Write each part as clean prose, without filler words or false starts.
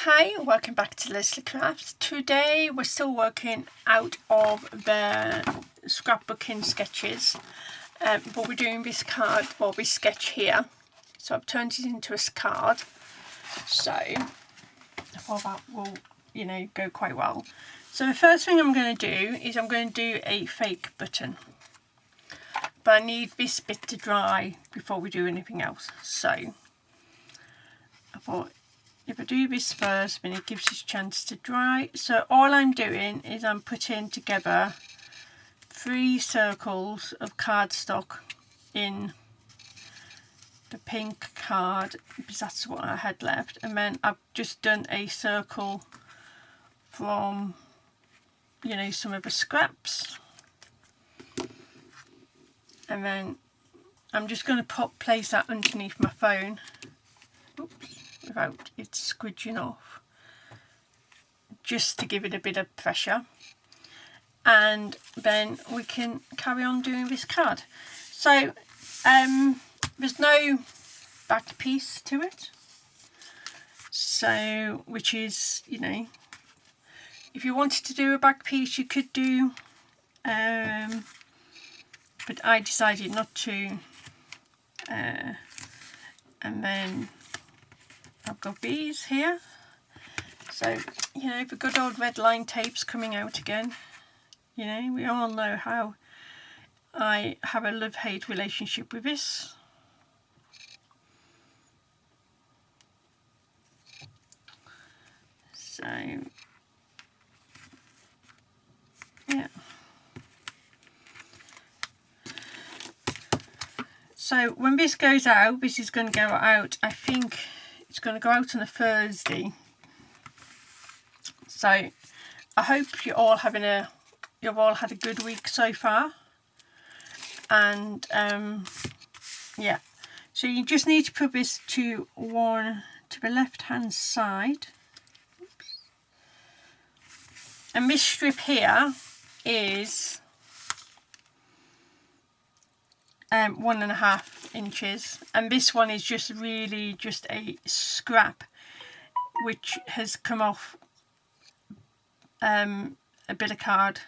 Hi, welcome back to Leslie Crafts. Today we're still working out of the scrapbooking sketches, but we're doing this card, or this sketch here. So I've turned it into a card, so I thought that will, go quite well. So the first thing I'm going to do is I'm going to do a fake button, but I need this bit to dry before we do anything else. So I thought, if I do this first, then it gives us a chance to dry. So all I'm doing is I'm putting together 3 circles of cardstock in the pink card, because that's what I had left. And then I've just done a circle from, some of the scraps. And then I'm just going to place that underneath my phone. Oops. Without it squidging off, just to give it a bit of pressure, and then we can carry on doing this card. So there's no back piece to it, so which is, if you wanted to do a back piece you could do, but I decided not to, and then I've got these here. So, the good old red line tape's coming out again. We all know how I have a love-hate relationship with this. So, yeah. So when this goes out, this is going to go out, I think it's going to go out on a Thursday. So I hope you've all had a good week so far. And yeah, so you just need to put this to the left hand side. Oops. And this strip here is 1.5 inches, and this one is just really just a scrap which has come off a bit of card.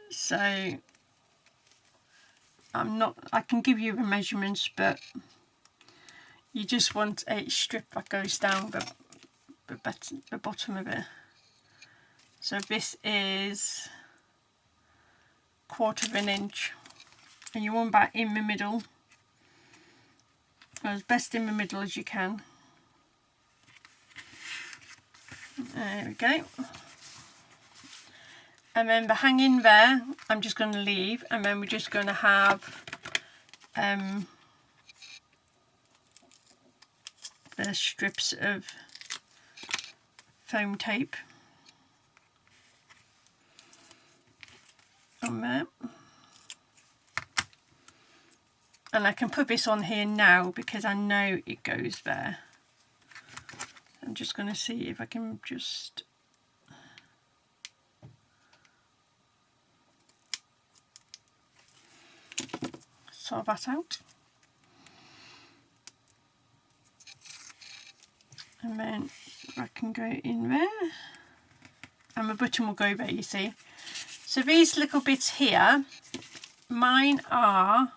So I can give you the measurements, but you just want a strip that goes down the bottom of it. So this is 1/4 inch, and you want that in the middle, as best in the middle as you can. There we go. And then the hanging there I'm just going to leave, and then we're just going to have the strips of foam tape on there. And I can put this on here now because I know it goes there. I'm just going to see if I can just sort that out. And then I can go in there, and the button will go there, you see. So these little bits here, mine are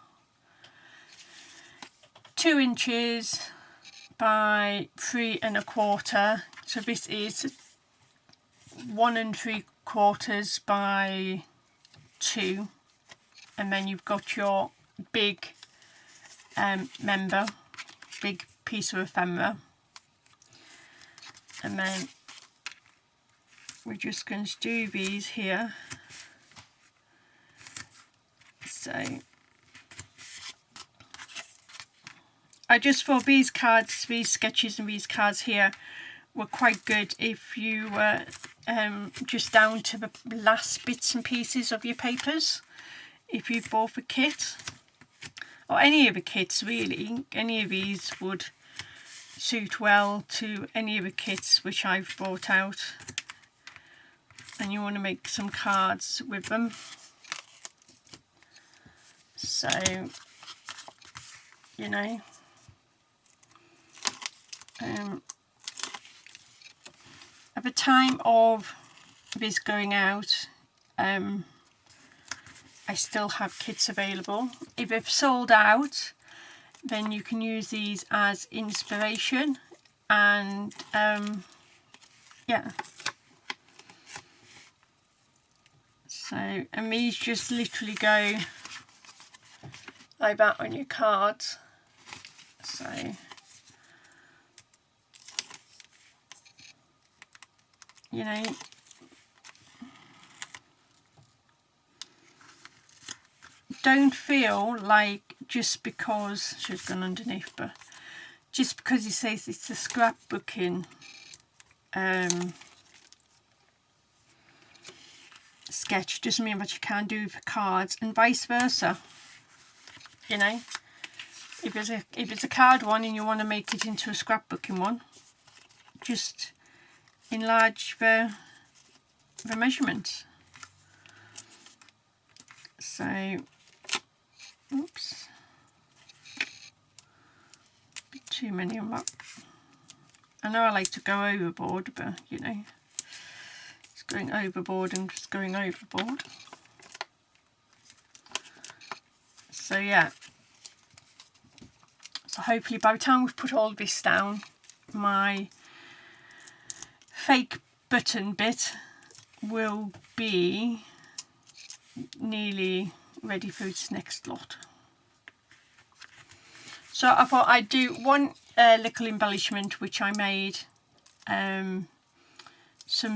2 inches by 3 1/4. So this is 1 3/4 by 2, and then you've got your big big piece of ephemera, and then we're just going to do these here. So I just thought these cards, these sketches and these cards here were quite good if you were just down to the last bits and pieces of your papers. If you bought the kit, or any of the kits really, any of these would suit well to any of the kits which I've brought out, and you want to make some cards with them. So at the time of this going out, I still have kits available. If they've sold out, then you can use these as inspiration, and yeah. So, and these just literally go like that on your cards. So you know, don't feel like just because she's gone underneath, but just because it says it's a scrapbooking sketch doesn't mean that you can't do for cards, and vice versa. You know, if it's a card one and you want to make it into a scrapbooking one, just enlarge the measurements. So, oops, bit too many of that. I know I like to go overboard, but you know, it's going overboard and just going overboard. So yeah, so hopefully by the time we've put all this down, my fake button bit will be nearly ready for its next lot. So I thought I'd do one little embellishment which I made some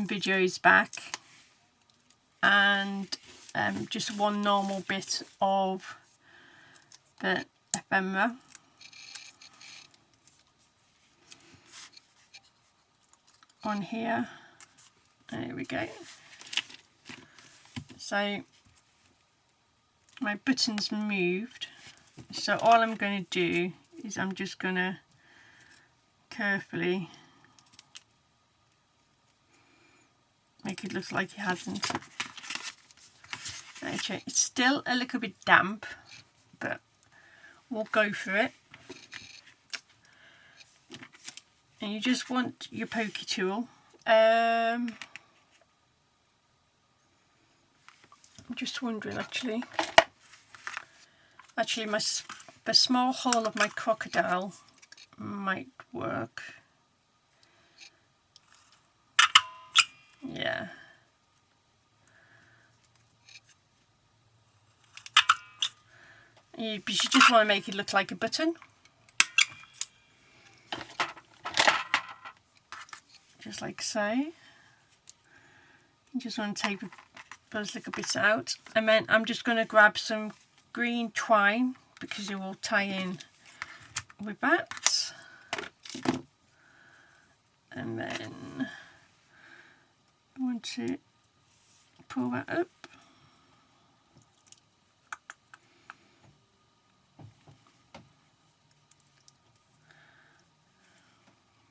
videos back, and just one normal bit of the ephemera. On here, there we go. So my button's moved, so all I'm going to do is I'm just going to carefully make it look like it hasn't. Actually, it's still a little bit damp, but we'll go for it. And you just want your pokey tool. I'm just wondering, actually the small hole of my crocodile might work. Yeah. You just want to make it look like a button. Just like so. You just want to take those little bits out, and then I'm just going to grab some green twine because it will tie in with that, and then I want to pull that up.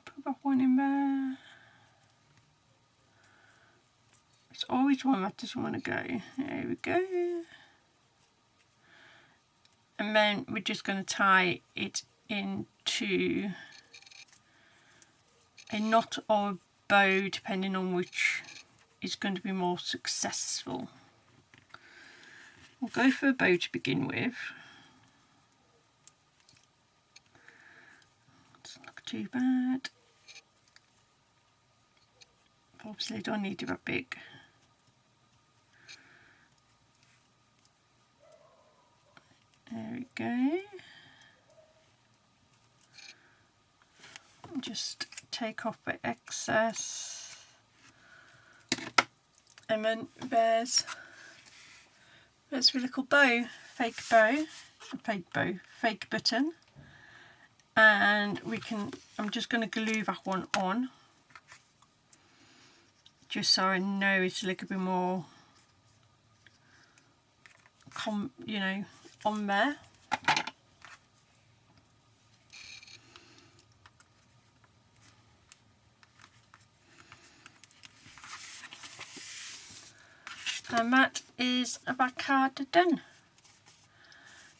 Put that one in there. It's always one that doesn't want to go. There we go. And then we're just going to tie it into a knot or a bow, depending on which is going to be more successful. We'll go for a bow to begin with. Doesn't look too bad. Obviously I don't need it that big. There we go. Just take off the excess, and then there's the little bow, fake button, and I'm just going to glue that one on, just so I know it's a little bit more, you know, on there. And that is that card done.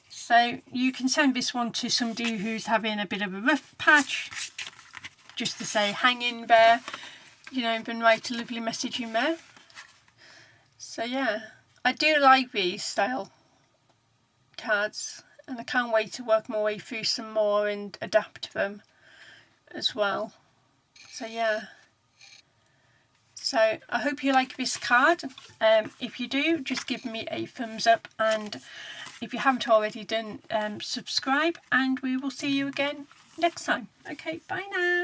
So you can send this one to somebody who's having a bit of a rough patch, just to say hang in there, you know, and write a lovely message in there. So yeah, I do like these style cards, and I can't wait to work my way through some more and adapt them as well. So yeah, so I hope you like this card. If you do, just give me a thumbs up, and if you haven't already done, subscribe, and we will see you again next time. Okay, bye now.